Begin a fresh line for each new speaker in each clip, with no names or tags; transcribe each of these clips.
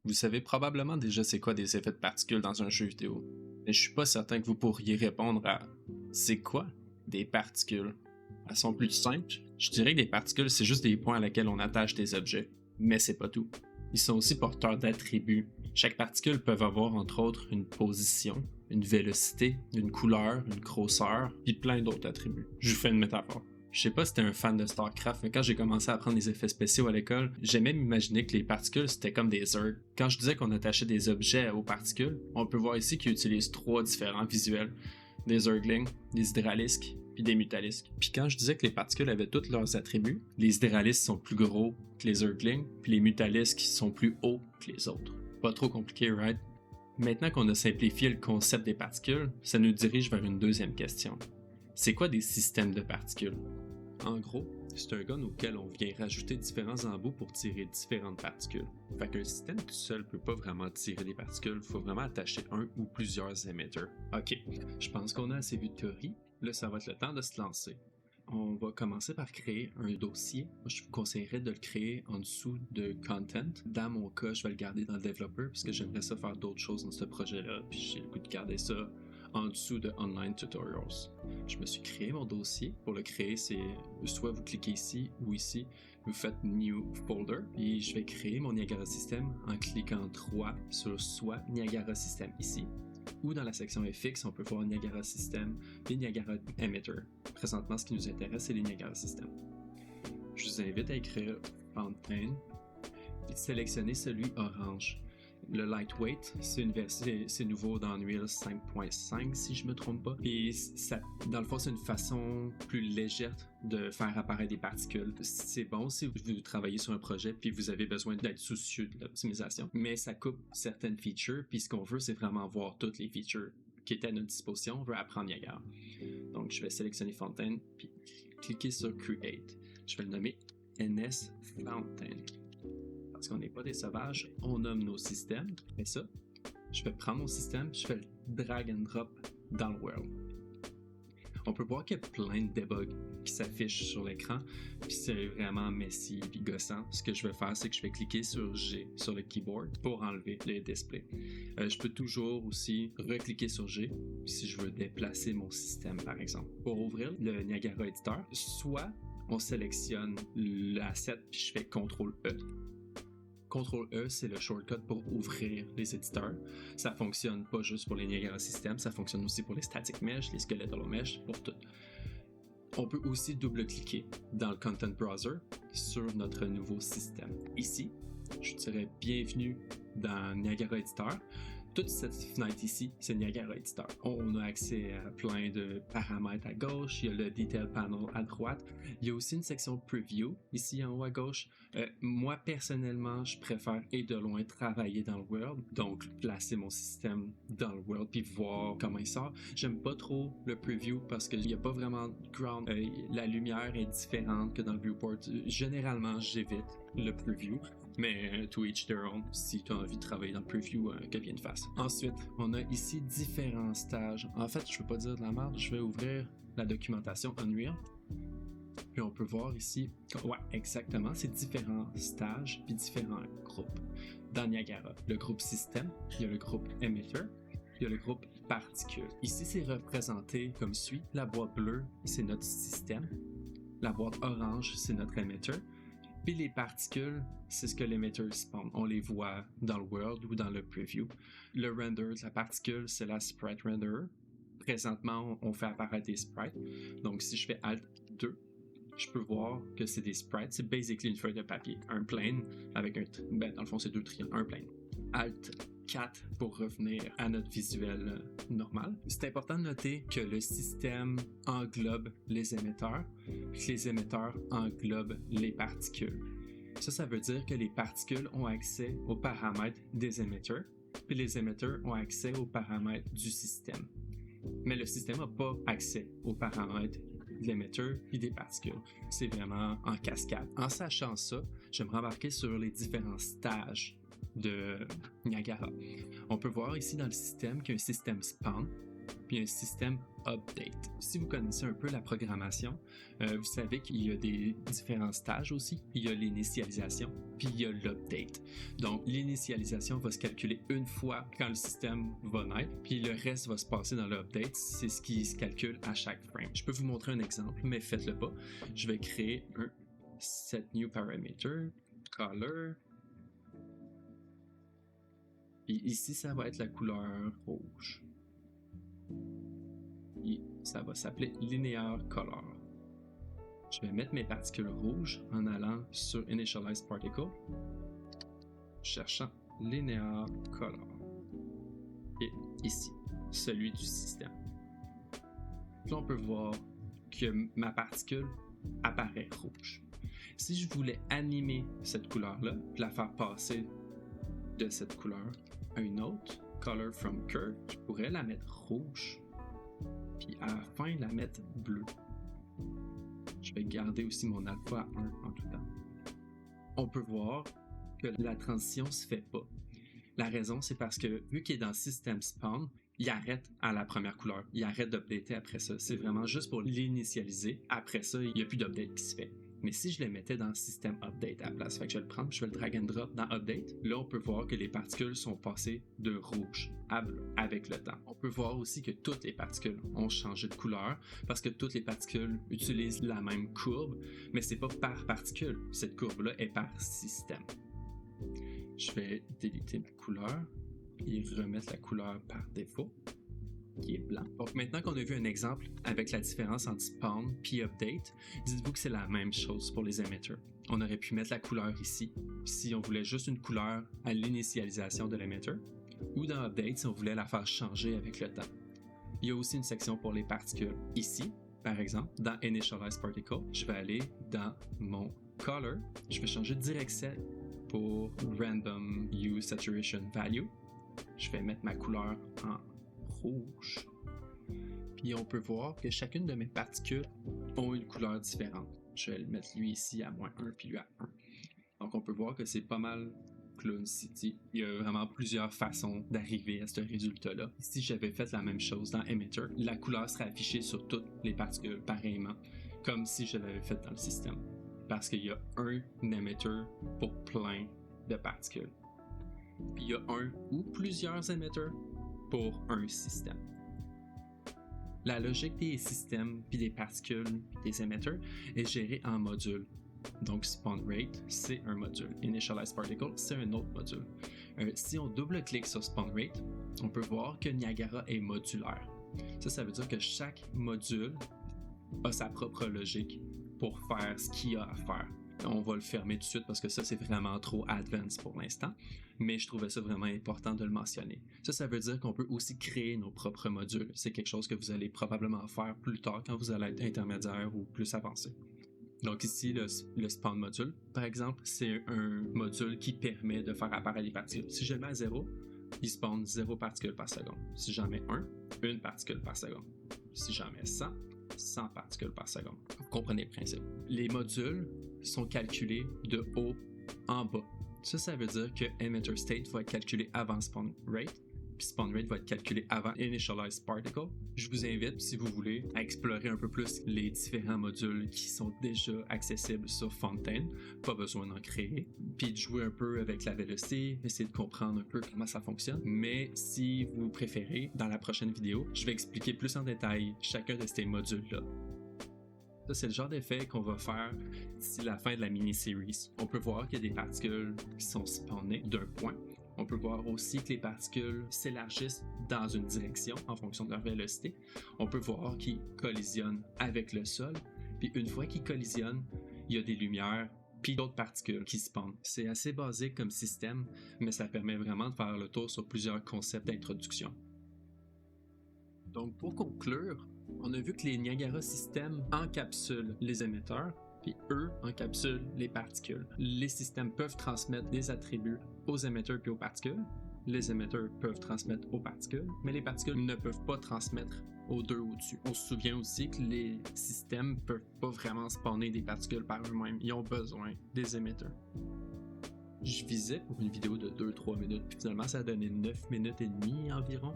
Vous savez probablement déjà c'est quoi des effets de particules dans un jeu vidéo, mais je suis pas certain que vous pourriez répondre à c'est quoi des particules? De façon plus simple, je dirais que des particules c'est juste des points à laquelle on attache des objets, mais c'est pas tout. Ils sont aussi porteurs d'attributs. Chaque particule peut avoir entre autres une position, une vélocité, une couleur, une grosseur, puis plein d'autres attributs. Je vous fais une métaphore. Je sais pas si t'es un fan de StarCraft, mais quand j'ai commencé à apprendre les effets spéciaux à l'école, j'aimais m'imaginer que les particules c'était comme des Zerg. Quand je disais qu'on attachait des objets aux particules, on peut voir ici qu'ils utilisent trois différents visuels. Des Zerglings, des Hydralisques, puis des Mutalisques. Puis quand je disais que les particules avaient tous leurs attributs, les Hydralisques sont plus gros que les Zerglings, puis les Mutalisques sont plus hauts que les autres. Pas trop compliqué, right? Maintenant qu'on a simplifié le concept des particules, ça nous dirige vers une deuxième question. C'est quoi des systèmes de particules? En gros, c'est un gun auquel on vient rajouter différents embouts pour tirer différentes particules. Fait qu'un système tout seul peut pas vraiment tirer des particules, il faut vraiment attacher un ou plusieurs émetteurs. Ok, je pense qu'on a assez vu de théorie, là ça va être le temps de se lancer. On va commencer par créer un dossier. Moi, je vous conseillerais de le créer en dessous de Content. Dans mon cas, je vais le garder dans le Developer parce que j'aimerais ça faire d'autres choses dans ce projet-là, puis j'ai le goût de garder ça en dessous de Online Tutorials. Je me suis créé mon dossier. Pour le créer, c'est soit vous cliquez ici ou ici, vous faites New Folder, puis je vais créer mon Niagara System en cliquant 3 sur soit Niagara System ici, ou dans la section FX, on peut voir Niagara System et Niagara Emitter. Présentement, ce qui nous intéresse, c'est les Niagara System. Je vous invite à écrire Fountain et sélectionner celui orange. Le lightweight, c'est nouveau dans Unreal 5.5 si je me trompe pas. Et ça, dans le fond, c'est une façon plus légère de faire apparaître des particules. C'est bon si vous travaillez sur un projet puis vous avez besoin d'être soucieux de l'optimisation, mais ça coupe certaines features. Puis ce qu'on veut, c'est vraiment voir toutes les features qui étaient à notre disposition. On veut apprendre Niagara. Donc je vais sélectionner Fountain puis cliquer sur Create. Je vais le nommer NS Fountain. Parce qu'on n'est pas des sauvages, on nomme nos systèmes. Et ça, je vais prendre mon système, je fais le drag and drop dans le world. On peut voir qu'il y a plein de debugs qui s'affichent sur l'écran, puis c'est vraiment messy et gossant. Ce que je vais faire, c'est que je vais cliquer sur G sur le keyboard pour enlever le display. Je peux toujours aussi recliquer sur G si je veux déplacer mon système, par exemple. Pour ouvrir le Niagara Editor, soit on sélectionne l'asset puis je fais CTRL-E. CTRL-E, c'est le shortcut pour ouvrir les éditeurs. Ça fonctionne pas juste pour les Niagara Systems, ça fonctionne aussi pour les Static Mesh, les Skeletal Mesh, pour tout. On peut aussi double-cliquer dans le Content Browser sur notre nouveau système. Ici, je dirais bienvenue dans Niagara Editor. Toute cette fenêtre ici, c'est Niagara Editor. On a accès à plein de paramètres à gauche, il y a le Detail Panel à droite. Il y a aussi une section Preview ici en haut à gauche. Moi, personnellement, je préfère et de loin travailler dans le World, donc placer mon système dans le World puis voir comment il sort. J'aime pas trop le Preview parce qu'il n'y a pas vraiment de ground. La lumière est différente que dans le Viewport. Généralement, j'évite le Preview. Mais to each their own, si tu as envie de travailler dans le preview, que bien de face. Ensuite, on a ici différents stages. En fait, je ne veux pas dire de la merde, je vais ouvrir la documentation Unreal. Puis on peut voir ici, ouais, exactement, c'est différents stages puis différents groupes. Dans Niagara, le groupe système, il y a le groupe emitter, il y a le groupe particules. Ici, c'est représenté comme suit. La boîte bleue, c'est notre système. La boîte orange, c'est notre emitter. Puis les particules, c'est ce que l'emitter spawn. On les voit dans le world ou dans le preview. Le render de la particule, c'est la sprite renderer. Présentement, on fait apparaître des sprites. Donc si je fais Alt 2, je peux voir que c'est des sprites. C'est basically une feuille de papier. Un plane avec dans le fond, c'est deux triangles. Un plane. Alt 4 pour revenir à notre visuel normal. C'est important de noter que le système englobe les émetteurs, puis que les émetteurs englobent les particules. Ça veut dire que les particules ont accès aux paramètres des émetteurs, puis les émetteurs ont accès aux paramètres du système. Mais le système n'a pas accès aux paramètres de l'émetteur et des particules. C'est vraiment en cascade. En sachant ça, je vais me rembarquer sur les différents stages de Niagara. On peut voir ici dans le système qu'il y a un système spawn, puis un système update. Si vous connaissez un peu la programmation, vous savez qu'il y a des différents stages aussi. Il y a l'initialisation, puis il y a l'update. Donc, l'initialisation va se calculer une fois quand le système va naître, puis le reste va se passer dans l'update. C'est ce qui se calcule à chaque frame. Je peux vous montrer un exemple, mais faites-le pas. Je vais créer un set new parameter, color. Puis ici, ça va être la couleur rouge. Et ça va s'appeler linear color. Je vais mettre mes particules rouges en allant sur Initialize Particle, cherchant linear color. Et ici, celui du système. Là, on peut voir que ma particule apparaît rouge. Si je voulais animer cette couleur-là, puis la faire passer de cette couleur à une autre, color from curve, je pourrais la mettre rouge, puis à la fin la mettre bleue. Je vais garder aussi mon alpha à 1 en tout temps. On peut voir que la transition se fait pas. La raison, c'est parce que vu qu'il est dans System Spawn, il arrête à la première couleur. Il arrête d'updater après ça. C'est vraiment juste pour l'initialiser. Après ça, il n'y a plus d'update qui se fait. Mais si je le mettais dans System Update à la place, fait que je vais le prendre, je vais le drag and drop dans Update. Là, on peut voir que les particules sont passées de rouge à bleu avec le temps. On peut voir aussi que toutes les particules ont changé de couleur parce que toutes les particules utilisent la même courbe, mais c'est pas par particule. Cette courbe-là est par système. Je vais déliter ma couleur et remettre la couleur par défaut, qui est blanc. Donc maintenant qu'on a vu un exemple avec la différence entre spawn puis update, dites-vous que c'est la même chose pour les emitters. On aurait pu mettre la couleur ici, si on voulait juste une couleur à l'initialisation de l'emitter, ou dans update si on voulait la faire changer avec le temps. Il y a aussi une section pour les particules. Ici, par exemple, dans Initialize Particle, je vais aller dans mon Color, je vais changer de direct set pour Random Hue Saturation Value. Je vais mettre ma couleur en rouge. Puis on peut voir que chacune de mes particules ont une couleur différente. Je vais le mettre lui ici à -1 puis lui à 1. Donc on peut voir que c'est pas mal Clown City. Il y a vraiment plusieurs façons d'arriver à ce résultat-là. Si j'avais fait la même chose dans Emitter, la couleur serait affichée sur toutes les particules pareillement, comme si je l'avais fait dans le système. Parce qu'il y a un emitter pour plein de particules. Puis il y a un ou plusieurs emitters pour un système. La logique des systèmes, puis des particules, puis des emitters est gérée en modules. Donc spawn rate, c'est un module. Initialize particle, c'est un autre module. Si on double-clique sur spawn rate, on peut voir que Niagara est modulaire. Ça veut dire que chaque module a sa propre logique pour faire ce qu'il a à faire. On va le fermer tout de suite parce que ça, c'est vraiment trop advanced pour l'instant, mais je trouvais ça vraiment important de le mentionner. Ça veut dire qu'on peut aussi créer nos propres modules. C'est quelque chose que vous allez probablement faire plus tard quand vous allez être intermédiaire ou plus avancé. Donc ici, le spawn module, par exemple, c'est un module qui permet de faire apparaître les particules. Si je le mets à 0, il spawn 0 particules par seconde. Si j'en mets 1 particule par seconde. Si j'en mets 100 particules par seconde. Vous comprenez le principe. Les modules sont calculés de haut en bas. Ça veut dire que emitter state va être calculé avant spawn rate, puis spawn rate va être calculé avant initialize particle. Je vous invite, si vous voulez, à explorer un peu plus les différents modules qui sont déjà accessibles sur Fontaine. Pas besoin d'en créer. Puis de jouer un peu avec la vélocité, essayer de comprendre un peu comment ça fonctionne. Mais si vous préférez, dans la prochaine vidéo, je vais expliquer plus en détail chacun de ces modules-là. Ça, c'est le genre d'effet qu'on va faire d'ici la fin de la mini-series. On peut voir qu'il y a des particules qui sont spawnées d'un point. On peut voir aussi que les particules s'élargissent dans une direction en fonction de leur vélocité. On peut voir qu'ils collisionnent avec le sol. Puis une fois qu'ils collisionnent, il y a des lumières puis d'autres particules qui spawnent. C'est assez basique comme système, mais ça permet vraiment de faire le tour sur plusieurs concepts d'introduction. Donc pour conclure, on a vu que les Niagara systèmes encapsulent les émetteurs, puis eux encapsulent les particules. Les systèmes peuvent transmettre des attributs aux émetteurs puis aux particules. Les émetteurs peuvent transmettre aux particules, mais les particules ne peuvent pas transmettre aux deux au-dessus. On se souvient aussi que les systèmes ne peuvent pas vraiment spawner des particules par eux-mêmes. Ils ont besoin des émetteurs. Je visais pour une vidéo de 2-3 minutes, puis finalement ça a donné 9 minutes et demie environ.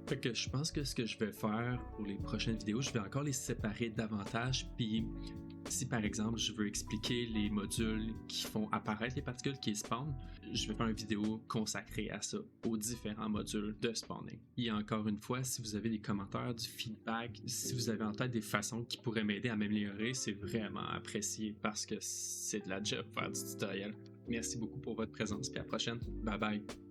Fait que je pense que ce que je vais faire pour les prochaines vidéos, je vais encore les séparer davantage. Puis si par exemple je veux expliquer les modules qui font apparaître les particules qui spawnent, je vais faire une vidéo consacrée à ça, aux différents modules de spawning. Et encore une fois, si vous avez des commentaires, du feedback, si vous avez en tête des façons qui pourraient m'aider à m'améliorer, c'est vraiment apprécié parce que c'est de la job faire du tutoriel. Merci beaucoup pour votre présence, puis à la prochaine. Bye bye.